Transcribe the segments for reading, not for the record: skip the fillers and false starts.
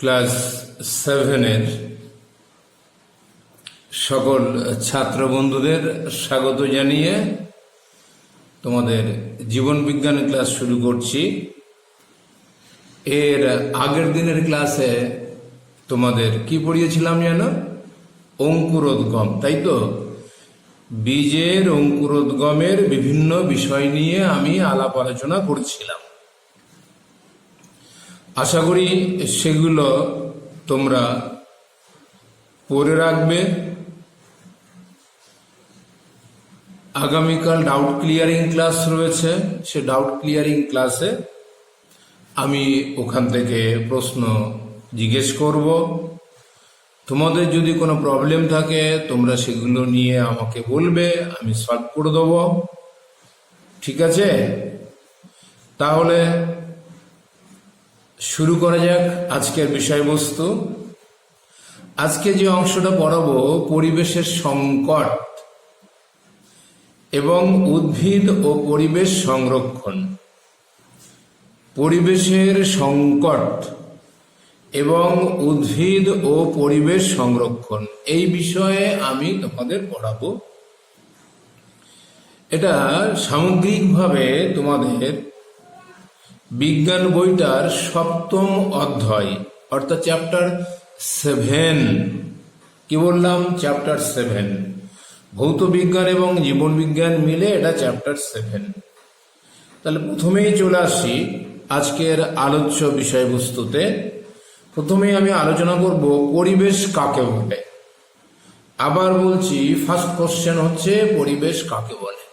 Class 7-এর সকল ছাত্র বন্ধুদের স্বাগত জানিয়ে তোমাদের জীবন বিজ্ঞান ক্লাস শুরু করছি। এর আগের দিনের ক্লাসে তোমাদের কি পড়িয়েছিলাম জানো? অঙ্কুরোদ্গম, তাই তো? বীজের অঙ্কুরোদ্গমের বিভিন্ন বিষয় নিয়ে আমি আলাপ আলোচনা করছিলাম। আশা করি সেগুলো তোমরা পড়ে রাখবে। আগামীকাল ডাউট ক্লিয়ারিং ক্লাস রয়েছে, সে ডাউট ক্লিয়ারিং ক্লাসে আমি ওখান থেকে প্রশ্ন জিজ্ঞেস করব। তোমাদের যদি কোনো প্রবলেম থাকে তোমরা সেগুলো নিয়ে আমাকে বলবে, আমি সলভ করে দেব। ঠিক আছে? তাহলে শুরু করা যাক আজকের বিষয়বস্তু। আজকে যে অংশটা পড়াবো, পরিবেশের সংকট এবং উদ্ভিদ ও পরিবেশ সংরক্ষণ। পরিবেশের সংকট এবং উদ্ভিদ ও পরিবেশ সংরক্ষণ, এই বিষয়ে আমি তোমাদের পড়াবো। এটা সামগ্রিকভাবে তোমাদের বিজ্ঞান বইটার 7ম অধ্যায়, অর্থাৎ চ্যাপ্টার 7। কি বললাম? চ্যাপ্টার 7। ভৌত বিজ্ঞান এবং জীবন বিজ্ঞান মিলে এটা চ্যাপ্টার 7। তাহলে প্রথমেই চলে আসি আজকের আলোচ্য বিষয়বস্তুতে। প্রথমেই আমি আলোচনা করব পরিবেশ কাকে বলে। আবার বলছি, ফার্স্ট কোশ্চেন হচ্ছে পরিবেশ কাকে বলে।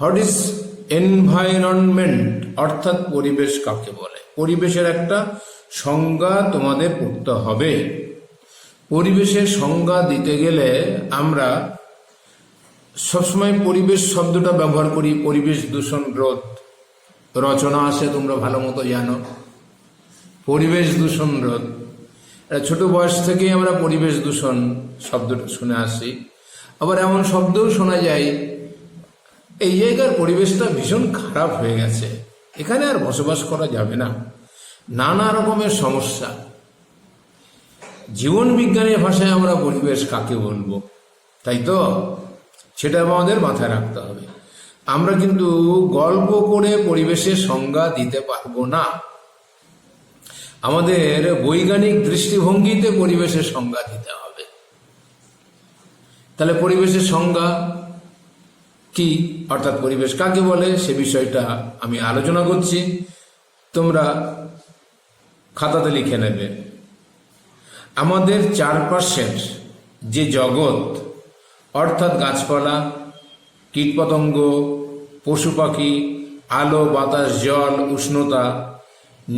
হোয়াট ইজ এনভায়রনমেন্ট, অর্থাৎ পরিবেশ কাকে বলে। পরিবেশের একটা সংজ্ঞা তোমাদের পড়তে হবে। পরিবেশের সংজ্ঞা দিতে গেলে আমরা সবসময় পরিবেশ শব্দটা ব্যবহার করি। পরিবেশ দূষণ রোধ রচনা আছে, তোমরা ভালো মতো জানো। পরিবেশ দূষণ রোধ, ছোট বয়স থেকেই আমরা পরিবেশ দূষণ শব্দটা শুনে আসি। আবার এমন শব্দও শোনা যায়, এই জায়গার পরিবেশটা ভীষণ খারাপ হয়ে গেছে, এখানে আর বসবাস করা যাবে না। নানা রকমের সমস্যা। জীবন বিজ্ঞানের ভাষায় আমরা পরিবেশ কাকে বলবো, তাই তো? সেটা আমাদের মাথায় রাখতে হবে। আমরা কিন্তু গল্প করে পরিবেশের সংজ্ঞা দিতে পারবো না। আমাদের বৈজ্ঞানিক দৃষ্টিভঙ্গিতে পরিবেশের সংজ্ঞা দিতে হবে। তাহলে পরিবেশের সংজ্ঞা কি, অর্থাৎ পরিবেশ কাকে বলে, সে বিষয়টা আমি আলোচনা করছি। তোমরা খাতাতে লিখে নেবে। আমাদের চারপাশের যে জগৎ, অর্থাৎ গাছপালা, কীটপতঙ্গ, পশু পাখি, আলো বাতাস জল উষ্ণতা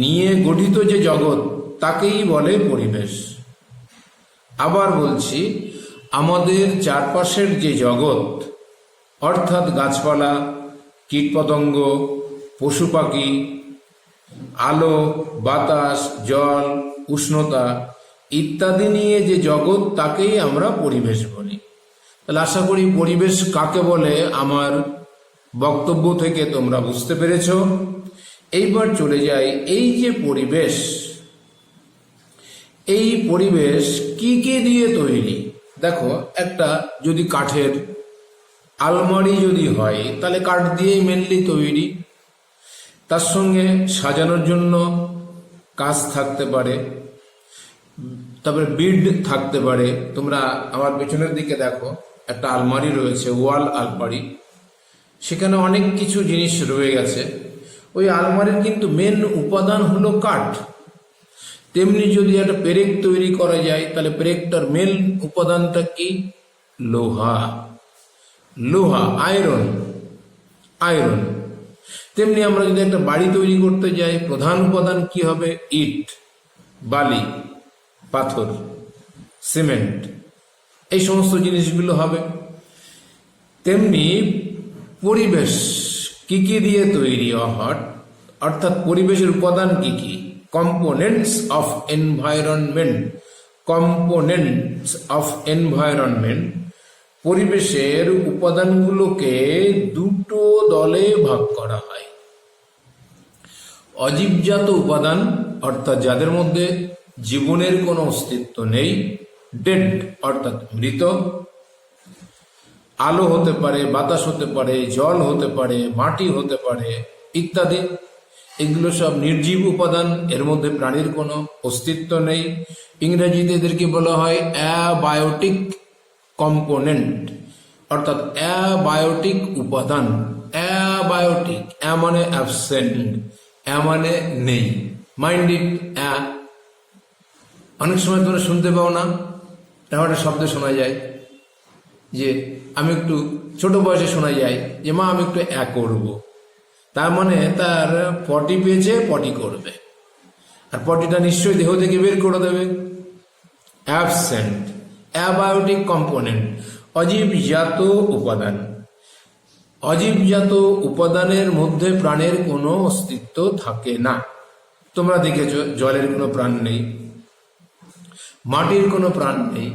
নিয়ে গঠিত যে জগৎ, তাকেই বলে পরিবেশ। আবার বলছি, আমাদের চারপাশের যে জগৎ, অর্থাৎ গাছপালা, কীটপতঙ্গ, পশু পাখি, আলো বাতাস জল উষ্ণতা ইত্যাদি নিয়ে যে জগৎ, তাকেই আমরা পরিবেশ বলি। তাহলে আশা করি পরিবেশ কাকে বলে আমার বক্তব্য থেকে তোমরা বুঝতে পেরেছ। এইবার চলে যাই, এই যে পরিবেশ, এই পরিবেশ কি কি দিয়ে তৈরি। দেখো, একটা যদি কাঠের আলমারি যদি হয়, তাহলে কাঠ দিয়েই মেনলি তৈরি। তার সঙ্গে সাজানোর জন্য কাঁচ থাকতে পারে, তারপরে বিড থাকতে পারে। তোমরা আমার পেছনের দিকে দেখো, একটা আলমারি রয়েছে, ওয়াল আলমারি, সেখানে অনেক কিছু জিনিস রয়ে গেছে। ওই আলমারির কিন্তু মেন উপাদান হলো কাঠ। তেমনি যদি একটা পেরেক তৈরি করা যায়, তাহলে পেরেকটার মেন উপাদানটা কি? লোহা। লোহা, আয়রন, আয়রন। তেমনি আমরা যদি একটা বাড়ি তৈরি করতে যাই, প্রধান উপাদান কি হবে? ইট, বালি, পাথর, সিমেন্ট, এই সমস্ত জিনিসগুলো হবে। তেমনি পরিবেশ কি কি দিয়ে তৈরি, অর্থাৎ পরিবেশের উপাদান কি কি? Components of environment. Components of environment, পরিবেশের উপাদানগুলোকে দুটো দলে ভাগ করা হয়। অজীবজাত উপাদান, অর্থাৎ যাদের মধ্যে জীবনের কোনো অস্তিত্ব নেই, ডেড অর্থাৎ মৃত। আলো হতে পারে, বাতাস হতে পারে, জল হতে পারে, মাটি হতে পারে ইত্যাদি, এগুলো সব নির্জীব উপাদান, এর মধ্যে প্রাণীর কোনো অস্তিত্ব নেই। ইংরেজিতে এদেরকে বলা হয় অ্যাবায়োটিক কম্পোনেন্ট, অর্থাৎ অ্যাবায়োটিক উপাদান। অ্যাবায়োটিক, অ্যা মানে অ্যাবসেন্ট, অ্যা মানে নেই, মাইন্ড ইট অ্যা। অনেক সময় তোমরা শুনতে পাও না, এমন একটা শব্দ শোনা যায় যে আমি একটু ছোট বয়সে শোনা যায় যে মা আমি একটু অ্যা করবো, তার মানে তার পটি পেয়েছে, পটি করবে, আর পটিটা নিশ্চয়ই দেহ থেকে বের করে দেবে। অ্যাবসেন্ট, অ্যাবায়োটিক কম্পোনেন্ট, অজীবজাত উপাদান। অজীবজাত উপাদানের মধ্যে প্রাণের কোনো অস্তিত্ব থাকে না। তোমরা দেখেছ জলের কোনো প্রাণ নেই, মাটির কোনো প্রাণ নেই,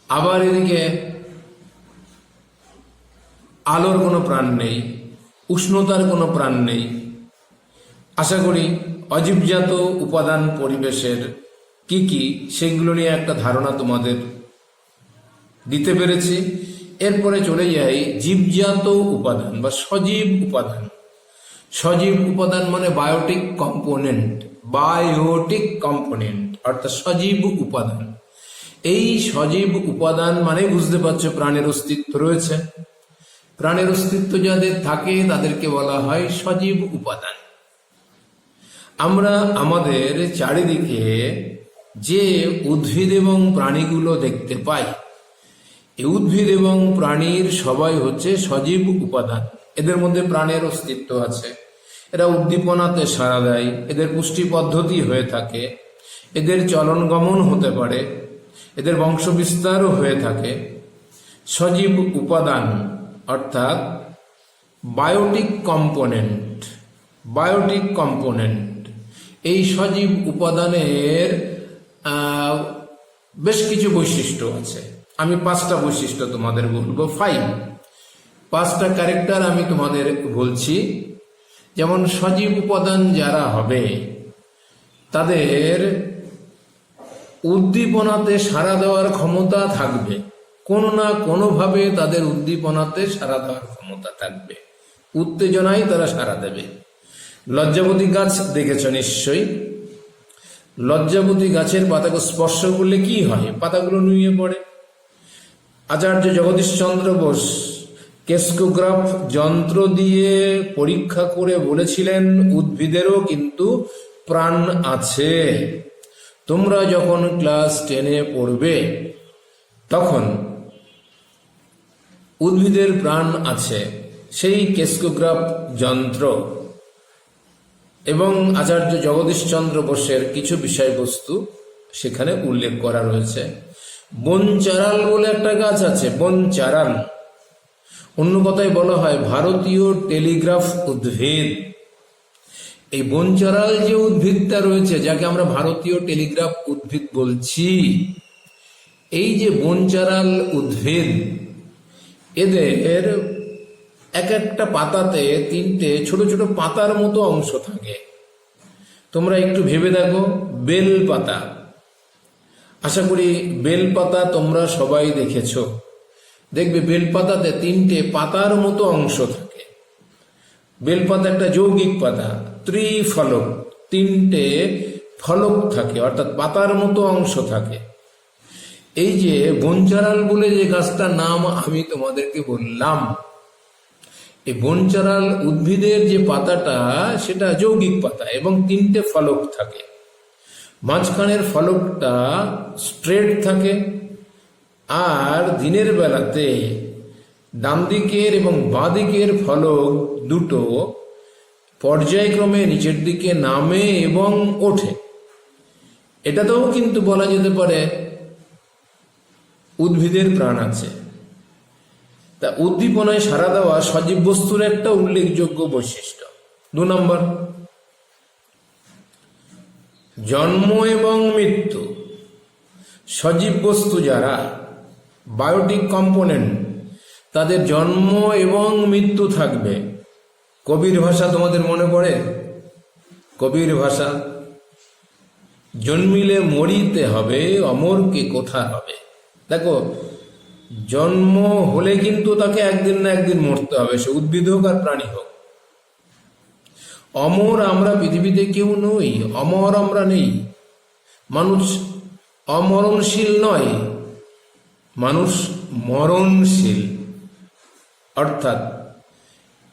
আবার এদিকে আলোর কোনো প্রাণ নেই, উষ্ণতার কোনো প্রাণ নেই। আশা করি অজীবজাত উপাদান পরিবেশের কি কি সেগুলো নিয়ে একটা ধারণা তোমাদের দিতে পেরেছি। এরপরে চলে যাই জীবজাত উপাদান বা সজীব উপাদান। সজীব উপাদান মানে বায়োটিক কম্পোনেন্ট, বায়োটিক কম্পোনেন্ট অর্থাৎ সজীব উপাদান। এই সজীব উপাদান মানে বুঝতে পারছো প্রাণের অস্তিত্ব রয়েছে। প্রাণের অস্তিত্ব যাদের থাকে তাদেরকে বলা হয় সজীব উপাদান। আমরা আমাদের চারিদিকে যে উদ্ভিদ এবং প্রাণীগুলো দেখতে পাই, এই উদ্ভিদ এবং প্রাণীর সবাই হচ্ছে সজীব উপাদান। এদের মধ্যে প্রাণের অস্তিত্ব আছে, এরা উদ্দীপনাতে সাড়া দেয়, এদের পুষ্টি পদ্ধতি হয়ে থাকে, এদের চলন গমন হতে পারে, এদের বংশবিস্তারও হয়ে থাকে। সজীব উপাদান অর্থাৎ বায়োটিক কম্পোনেন্ট। বায়োটিক কম্পোনেন্ট, এই সজীব উপাদানের বেশ কিছু বৈশিষ্ট্য আছে। আমি 5টা বৈশিষ্ট্য তোমাদের বলবো, 5টা ক্যারেক্টার আমি তোমাদের বলছি। যেমন সজীব উপাদান যারা হবে তাদের উদ্দীপনাতে সাড়া দেওয়ার ক্ষমতা থাকবে, কোনো না কোনোভাবে তাদের উদ্দীপনাতে সাড়া দেওয়ার ক্ষমতা থাকবে, উত্তেজনায় তারা সাড়া দেবে। লজ্জাবতী গাছ দেখেছ নিশ্চয়ই। লজ্জাবতী গাছের পাতাকে স্পর্শ করলে কি হয়? পাতাগুলো নুয়ে পড়ে। আচার্য জগদীশচন্দ্র বোস কেসকোগ্রাফ যন্ত্র দিয়ে পরীক্ষা করে বলেছিলেন উদ্ভিদেরও কিন্তু প্রাণ আছে। তোমরা যখন ক্লাস 10-এ পড়বে তখন উদ্ভিদের প্রাণ আছে, সেই কেসকোগ্রাফ যন্ত্র এবং আচার্য জগদীশচন্দ্র বোসের কিছু বিষয়বস্তু সেখানে উল্লেখ করা রয়েছে। বনচারাল বলে একটা গাছ আছে, বনচারাল, অন্য কথায় বলা হয় ভারতীয় টেলিগ্রাফ উদ্ভিদ। এই বনচারাল যে উদ্ভিদটা রয়েছে, যাকে আমরা ভারতীয় টেলিগ্রাফ উদ্ভিদ বলছি, এই যে বনচারাল উদ্ভিদ, এদের এক একটা পাতাতে 3টে ছোট ছোট পাতার মতো অংশ থাকে। তোমরা একটু ভেবে দেখো, বেল পাতা, আশা করি বেল পাতা তোমরা সবাই দেখেছো। দেখবে বেলপাতাতে 3টে পাতার মতো অংশ থাকে। বেলপাতা একটা যৌগিক পাতা, ত্রিফলক, 3টে ফলক থাকে, অর্থাৎ পাতার মতো অংশ থাকে। এই যে বনচারাল বলে যে গাছটার নাম আমি তোমাদেরকে বললাম, এই বনচারাল উদ্ভিদের যে পাতাটা সেটা যৌগিক পাতা এবং 3টে ফলক থাকে। মাঝখানের ফলকটা স্ট্রেট থাকে, আর দিনের বেলাতে ডান দিকের এবং বাঁ দিকের ফলক দুটো পর্যায়ক্রমে নিচের দিকে নামে এবং ওঠে। এটাতেও কিন্তু বলা যেতে পারে উদ্ভিদের প্রাণ আছে। তা উদ্দীপনায় সাড়া দেওয়া সজীব বস্তুর একটা উল্লেখযোগ্য বৈশিষ্ট্য। 2 নম্বর, জন্ম এবং মৃত্যু। সজীব বস্তু যারা বায়োটিক কম্পোনেন্ট, তাদের জন্ম এবং মৃত্যু থাকবে। কবির ভাষা তোমাদের মনে পড়ে? কবির ভাষা, জন্মিলে মরিতে হবে, অমরকে কোথা হবে। দেখো, জন্ম হলে কিন্তু তাকে একদিন না একদিন মরতে হবে, সে উদ্ভিদ হোক আর প্রাণী হোক। অমর আমরা পৃথিবীতে কেউ নই, অমর আমরা নেই। মানুষ অমরণশীল নয়, মানুষ মরণশীল, অর্থাৎ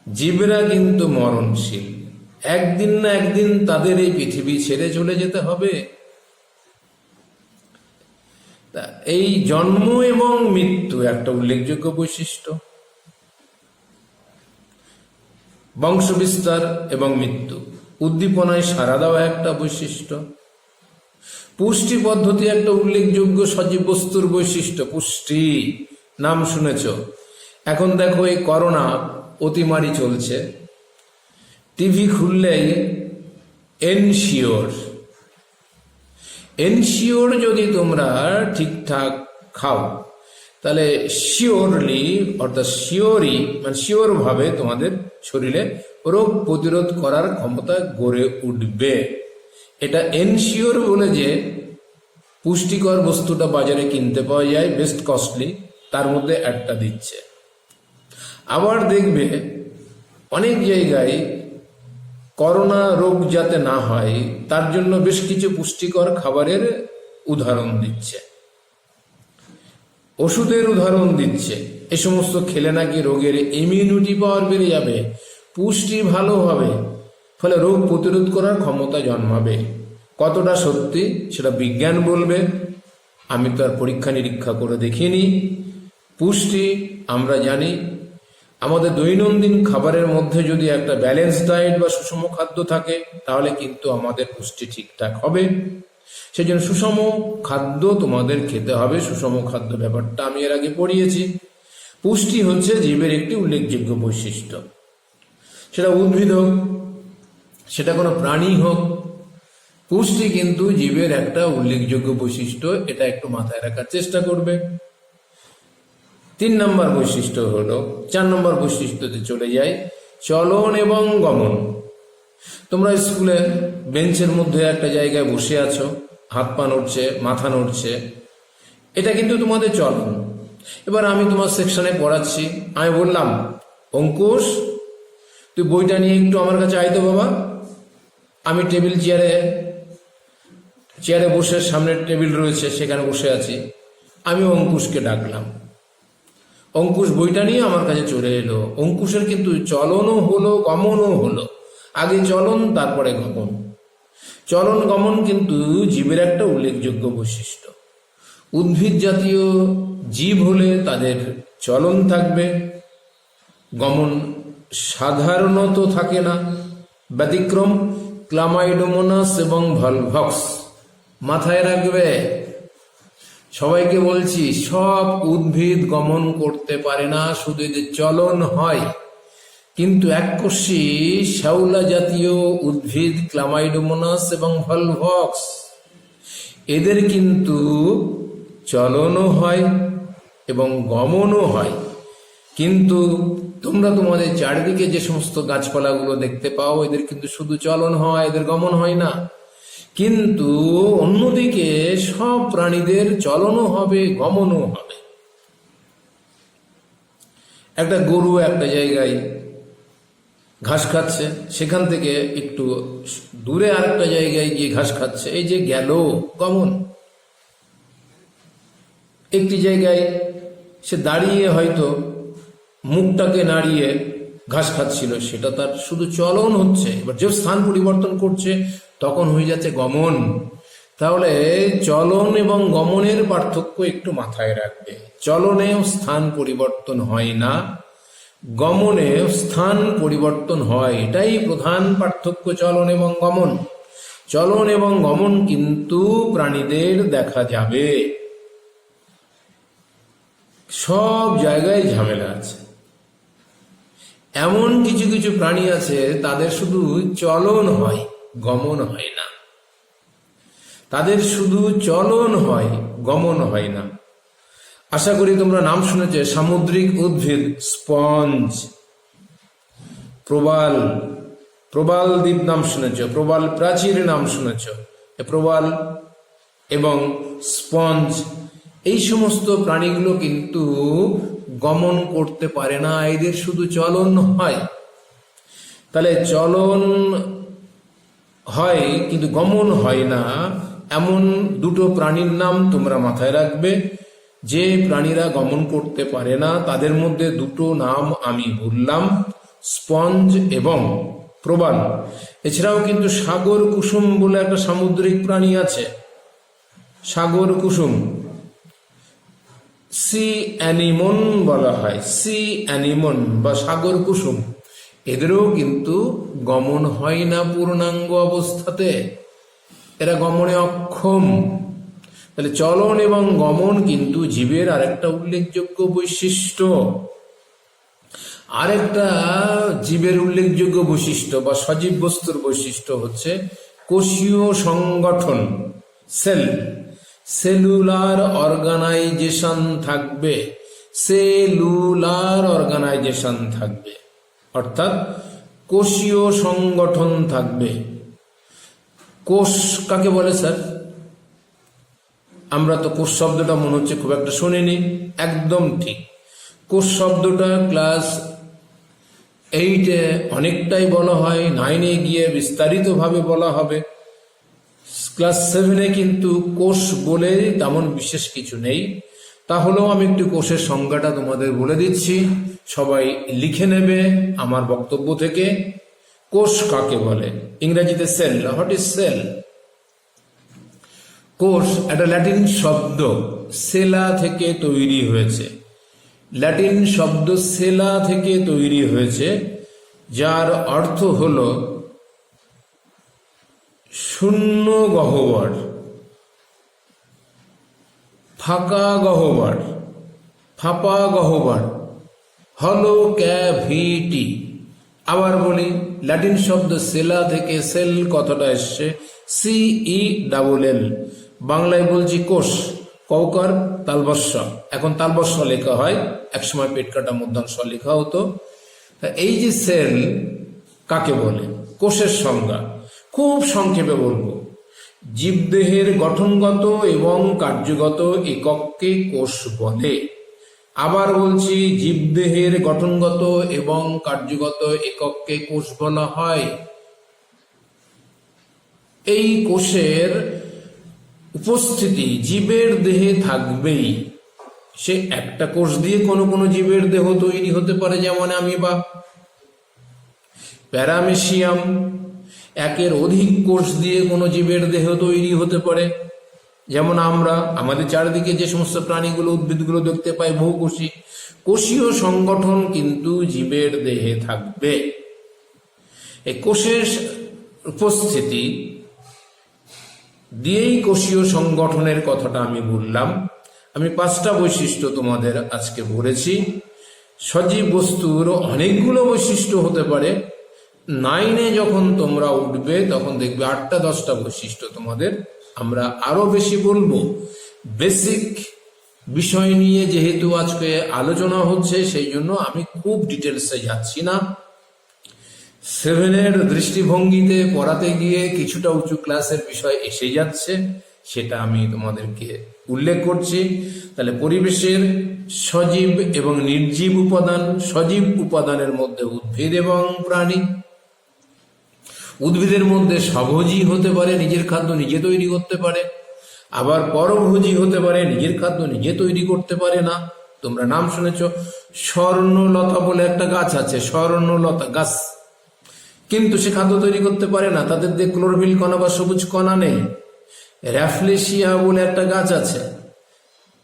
জীবরা কিন্তু মরণশীল। একদিন না একদিন তাদের এই পৃথিবী ছেড়ে চলে যেতে হবে। এই জন্ম এবং মৃত্যু একটা উল্লেখযোগ্য বৈশিষ্ট্য। বংশ বিস্তার এবং মৃত্যু, উদ্দীপনায় সাড়া দেওয়া একটা বৈশিষ্ট্য। পুষ্টি পদ্ধতি একটা উল্লেখযোগ্য সজীব বস্তুর বৈশিষ্ট্য। পুষ্টি নাম শুনেছ। এখন দেখো, এই করোনা অতিমারি চলছে, টিভি খুললেই এনশিওর যদি তোমরা ঠিকঠাক খাও, তাহলে শিওরলি, অর্থাৎ শিওর ভাবে তোমাদের শরীরে রোগ প্রতিরোধ করার ক্ষমতা গড়ে উঠবে। এটা এনশিওর বলে যে পুষ্টিকর বস্তুটা বাজারে কিনতে পাওয়া যায়, বেস্ট কস্টলি, তার মধ্যে একটা দিচ্ছে। আবার দেখবে অনেক জায়গায় করোনা রোগ যাতে না হয় তার জন্য বেশ কিছু পুষ্টিকর খাবারের উদাহরণ দিচ্ছে, ওষুধের উদাহরণ দিচ্ছে। এ সমস্ত খেলে নাকি রোগের ইমিউনিটি পাওয়ার বেড়ে যাবে, পুষ্টি ভালো হবে, ফলে রোগ প্রতিরোধ করার ক্ষমতা জন্মাবে। কতটা সত্যি সেটা বিজ্ঞান বলবে, আমি তো আর পরীক্ষা নিরীক্ষা করে দেখিনি। পুষ্টি আমরা জানি, আমাদের দৈনন্দিন খাবারের মধ্যে যদি একটা ব্যালেন্স ডায়েট বা সুষম খাদ্য থাকে তাহলে কিন্তু আমাদের পুষ্টি ঠিকঠাক হবে। সেই জন্য সুষম খাদ্য তোমাদের খেতে হবে। সুষম খাদ্য ব্যাপারটা আমি এর আগে পড়িয়েছি। পুষ্টি হচ্ছে জীবের একটি উল্লেখযোগ্য বৈশিষ্ট্য। সেটা উদ্ভিদ হোক, সেটা কোনো প্রাণী হোক, পুষ্টি কিন্তু জীবের একটা উল্লেখযোগ্য বৈশিষ্ট্য। এটা একটু মাথায় রাখার চেষ্টা করবে। 3 নম্বর বৈশিষ্ট্য হলো, 4 নম্বর বৈশিষ্ট্যতে চলে যায়, চলন এবং গমন। তোমরা স্কুলে বেঞ্চের মধ্যে একটা জায়গায় বসে আছো, হাত পা নড়ছে, মাথা নড়ছে, এটা কিন্তু তোমাদের চলন। এবার আমি তোমার সেকশনে পড়াচ্ছি, আমি বললাম, অঙ্কুশ তুই বইটা নিয়ে একটু আমার কাছে আয় তো বাবা। আমি চেয়ারে বসে, সামনে টেবিল রয়েছে, সেখানে বসে আছি। আমি অঙ্কুশকে ডাকলাম, অঙ্কুশ বইটা নিয়ে আমার কাছে চলে এলো। অঙ্কুশের কিন্তু চলনও হলো, গমনও হলো। আগে চলন, তারপরে গমন। চলন গমন কিন্তু জীবের একটা উল্লেখযোগ্য বৈশিষ্ট্য। উদ্ভিদ জাতীয় জীব হলে তাদের চলন থাকবে, গমন সাধারণত থাকে না। ব্যতিক্রম ক্লামাইডোমোনাস এবং ভলভক্স। মাথায় রাখবে, সবাইকে বলছি, সব উদ্ভিদ গমন করতে পারে না, শুধু এদের চলন হয়। কিন্তু এককোষী শ্যাওলা জাতীয় উদ্ভিদ ক্লামাইডোমোনাস এবং ভলভক্স, এদের কিন্তু চলনও হয় এবং গমনও হয়। কিন্তু তোমরা তোমাদের চারিদিকে যে সমস্ত গাছপালাগুলো দেখতে পাও, এদের কিন্তু শুধু চলন হয়, এদের গমন হয় না। কিন্তু অন্যদিকে সব প্রাণীদের চলনও হবে, গমনও হবে। একটা গরু একটা জায়গায় ঘাস খাচ্ছে, সেখান থেকে একটু দূরে আরেকটা জায়গায় গিয়ে ঘাস খাচ্ছে, এই যে গেল গমন। একটি জায়গায় সে দাঁড়িয়ে হয়তো মুখটাকে নাড়িয়ে ঘাস খাচ্ছিল, সেটা তার শুধু চলন হচ্ছে। এবার যে স্থান পরিবর্তন করছে তখন হয়ে যাচ্ছে গমন। তাহলে চলন এবং গমনের পার্থক্য একটু মাথায় রাখবে। চলনেও স্থান পরিবর্তন হয় না, গমনেও স্থান পরিবর্তন হয়। এটাই প্রধান পার্থক্য, চলন এবং গমন। চলন এবং গমন কিন্তু প্রাণীদের দেখা যাবে। সব জায়গায় ঝামেলা আছে। এমন কিছু কিছু প্রাণী আছে তাদের শুধু চলন হয়, গমন হয় না। তাদের শুধু চলন হয়, গমন হয় না। আশা করি তোমরা নাম শুনেছ, সামুদ্রিক উদ্ভিদ স্পঞ্জ, প্রবাল দ্বীপ নাম শুনেছ, প্রবাল প্রাচীর নাম শুনেছ, প্রবাল এবং স্পঞ্জ, এই সমস্ত প্রাণীগুলো কিন্তু গমন করতে পারে না, এদের শুধু চলন হয়। তাহলে চলন হয় কিন্তু গমন হয় না, এমন দুটো প্রাণীর নাম তোমরা মাথায় রাখবে। যে প্রাণীরা গমন করতে পারে না তাদের মধ্যে দুটো নাম আমি বললাম, স্পঞ্জ এবং প্রবাল। এছাড়াও কিন্তু সাগর কুসুম বলে একটা সামুদ্রিক প্রাণী আছে, সাগর কুসুম, সি অ্যানিমন বলা হয়, সি অ্যানিমন বা সাগর কুসুম, এদেরও কিন্তু গমন হয় না পূর্ণাঙ্গ অবস্থাতে, এরা গমনে অক্ষম। তাহলে চলন এবং গমন কিন্তু জীবের আরেকটা উল্লেখযোগ্য বৈশিষ্ট্য। আরেকটা জীবের উল্লেখযোগ্য বৈশিষ্ট্য বা সজীব বস্তুর বৈশিষ্ট্য হচ্ছে কোষীয় সংগঠন, সেল, সেলুলার অর্গানাইজেশন থাকবে, সেলুলার অর্গানাইজেশন থাকবে, অর্থাৎ কোষীয় সংগঠন থাকবে। কোষ কাকে বলে স্যার? আমরা তো কোষ শব্দটা মনে হচ্ছে খুব একটা শুনিনি। একদম ঠিক, কোষ শব্দটা ক্লাস 8-এ অনেকটাই বলা হয়, 9-এ গিয়ে বিস্তারিতভাবে বলা হবে। ক্লাস 7-এ কিন্তু কোষ বলে তেমন বিশেষ কিছু নেই। তাহলেও আমি একটু কোষের সংজ্ঞাটা তোমাদের বলে দিচ্ছি, সবাই লিখে নেবে আমার বক্তব্য থেকে। কোষ কাকে বলে? ইংরেজিতে সেল। What is sell? কোষ একটা ল্যাটিন শব্দ, সেলা থেকে তৈরি হয়েছে। ল্যাটিন শব্দ সেলা থেকে তৈরি হয়েছে, যার অর্থ হল শূন্য গহ্বর, ফাঁকা গহ্বর, ফাঁপা গহ্বর, হলো ক্যাভিটি। আবার বলি, ল্যাটিন শব্দ সেলা থেকে সেল কথাটা এসছে, CELL। বাংলায় বলছি কোষ, কৌকার তালবস্য, এখন তালবস্য লেখা হয়, একসময় পেট কাটা মধ্যাংশ লেখা হতো। এই যে সেল কাকে বলে, কোষের সংজ্ঞা খুব সংক্ষেপে বলবো। জীবদেহের গঠনগত এবং কার্যগত একককে কোষ বলে। আবার বলছি, জীবদেহের গঠনগত এবং কার্যগত একককে কোষ বলা হয়। এই কোষের উপস্থিতি জীবের দেহে থাকবেই। সে একটা কোষ দিয়ে কোনো কোনো জীবের দেহ তৈরি হতে পারে, যেমন আমিবা, প্যারামেসিয়াম। একের অধিক কোষ দিয়ে কোনো জীবের দেহ তৈরি হতে পারে, যেমন আমরা আমাদের চারিদিকে যে সমস্ত প্রাণীগুলো, উদ্ভিদগুলো দেখতে পাই বহুকোষী। কোষীয় সংগঠন কিন্তু জীবের দেহে থাকবে। এই কোষের উপস্থিতি দিয়েই কোষীয় সংগঠনের কথাটা আমি বললাম। আমি 5টা বৈশিষ্ট্য তোমাদের আজকে বলেছি। সজীব বস্তুর অনেকগুলো বৈশিষ্ট্য হতে পারে। 9-এ যখন তোমরা উঠবে তখন দেখবে 8টা 10টা বৈশিষ্ট্য তোমাদের আমরা আরো বেশি বলবো। বেসিক বিষয় নিয়ে যেহেতু আজকে আলোচনা হচ্ছে, সেই জন্য আমি খুব ডিটেলসে যাচ্ছি না। 7-এর দৃষ্টিভঙ্গিতে পড়াতে গিয়ে কিছুটা উঁচু ক্লাসের বিষয় এসে যাচ্ছে, সেটা আমি তোমাদেরকে উল্লেখ করছি। তাহলে পরিবেশের সজীব এবং নির্জীব উপাদান, সজীব উপাদানের মধ্যে উদ্ভিদ এবং প্রাণী। উদ্ভিদের মধ্যে স্বভোজী হতে পারে, নিজের খাদ্য নিজে তৈরি করতে পারে। আবার পরভোজী হতে পারে, নিজের খাদ্য নিজে তৈরি করতে পারে না। তোমরা নাম শুনেছ, স্বর্ণলতা বলে একটা গাছ আছে, স্বর্ণলতা গাছ, কিন্তু সে খাদ্য তৈরি করতে পারে না, তাদের দিয়ে ক্লোরোফিল কণা বা সবুজ কণা নেই। র্যাফলেশিয়া বলে একটা গাছ আছে,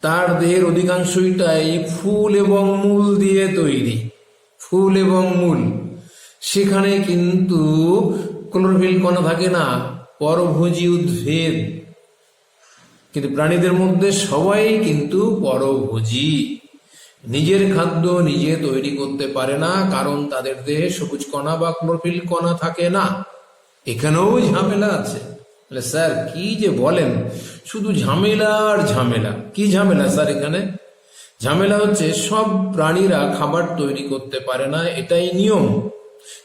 তার দেহের অধিকাংশটাই ফুল এবং মূল দিয়ে তৈরি, ফুল এবং মূল, সেখানে কিন্তু ক্লোরোফিল কণা থাকে না, পরভোজী উদ্ভিদ। কিন্তু প্রাণীদের মধ্যে সবাই কিন্তু পরভোজী, নিজের খাদ্য নিজে তৈরি করতে পারে না, কারণ তাদের দেহে সবুজ কণা বা ক্লোরোফিল কণা থাকে না। এখানেও ঝামেলা আছে। স্যার কি যে বলেন, শুধু ঝামেলা আর ঝামেলা। কি ঝামেলা স্যার? এখানে ঝামেলা হচ্ছে সব প্রাণীরা খাবার তৈরি করতে পারে না, এটাই নিয়ম।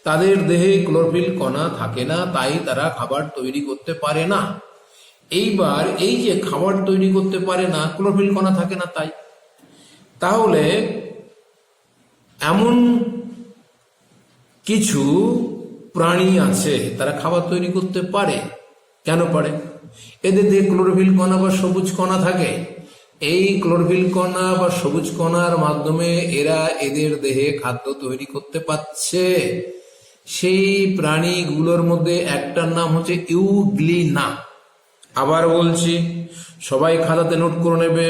তাদের দেহে ক্লোরোফিল কণা থাকে না, তাই তারা খাবার তৈরি করতে পারে না। এইবার এই যে খাবার তৈরি করতে পারে না, ক্লোরোফিল কণা থাকে না, তাহলে এমন কিছু প্রাণী আছে তারা খাবার তৈরি করতে পারে। কেন পারে? এদের দেহে ক্লোরোফিল কণা বা সবুজ কণা থাকে। এই ক্লোরোফিল কণা বা সবুজ কণার মাধ্যমে এরা এদের দেহে খাদ্য তৈরি করতে পারছে। সেই প্রাণীগুলোর মধ্যে একটার নাম হচ্ছে ইউগ্লিনা। আবার বলছি, সবাই খাতাতে নোট করে নেবে,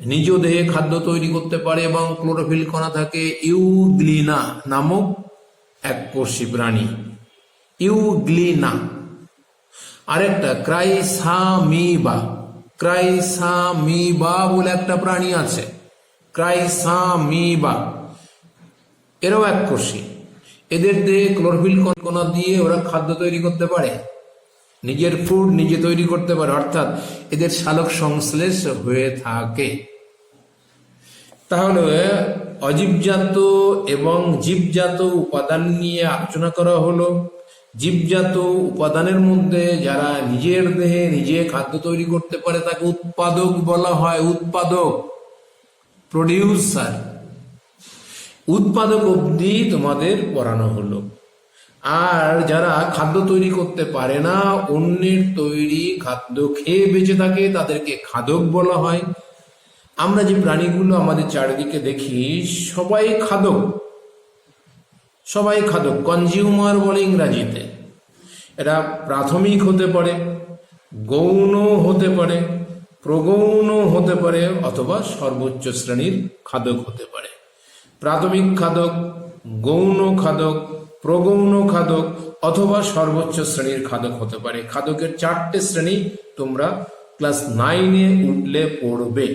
নিজ দেহে খাদ্য তৈরি করতে পারে এবং ক্লোরোফিল কণা থাকে। ইউগ্লিনা নামক এককোষী প্রাণী, ইউগ্লিনা। আরেকটা ক্রাইসামিবা, ক্রাইসামিবা বলে একটা প্রাণী আছে, ক্রাইসামিবা। এরাও এককোষী। এদের দেহে ক্লোরোফিল কণা দিয়ে ওরা খাদ্য তৈরি করতে পারে, নিজের ফুড নিজে তৈরি করতে পারে, অর্থাৎ এদের সালোক সংশ্লেষ হয়ে থাকে। তাহলে অজীবজাত এবং জীবজাত উপাদান নিয়ে আলোচনা করা হলো। জীবজাত উপাদানের মধ্যে যারা নিজের দেহে নিজে খাদ্য তৈরি করতে পারে তাকে উৎপাদক বলা হয়। উৎপাদক, প্রডিউসার। উৎপাদক অবধি তোমাদের পড়ানো হলো। আর যারা খাদ্য তৈরি করতে পারে না, অন্যের তৈরি খাদ্য খেয়ে বেঁচে থাকে, তাদেরকে খাদক বলা হয়। আমরা যে প্রাণীগুলো আমাদের চারিদিকে দেখি সবাই খাদক, সবাই খাদক, কনজিউমার বলে ইংরাজিতে। এরা প্রাথমিক হতে পারে, গৌণ হতে পারে, প্রগৌণ হতে পারে, অথবা সর্বোচ্চ শ্রেণীর খাদক হতে পারে। প্রাথমিক খাদক, গৌণ খাদক, প্রগৌণ খাদক অথবা সর্বোচ্চ শ্রেণীর খাদক হতে পারে। খাদকের 4টে শ্রেণী তোমরা ক্লাস 9-এ উঠলে পড়বে।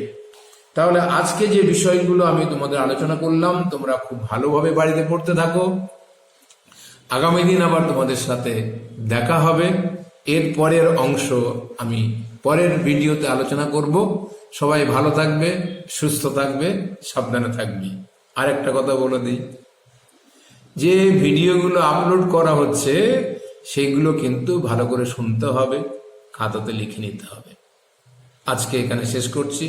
তাহলে আজকে যে বিষয়গুলো আমি তোমাদের আলোচনা করলাম, তোমরা খুব ভালোভাবে বাড়িতে পড়তে থাকো। আগামী দিন আবার তোমাদের সাথে দেখা হবে। এর পরের অংশ আমি পরের ভিডিওতে আলোচনা করব। সবাই ভালো থাকবে, সুস্থ থাকবে, সাবধানে থাকবে। আর একটা কথা বলে দিই, যে ভিডিওগুলো আপলোড করা হচ্ছে সেগুলো কিন্তু ভালো করে শুনতে হবে, খাতাতে লিখে নিতে হবে। আজকে এখানে শেষ করছি।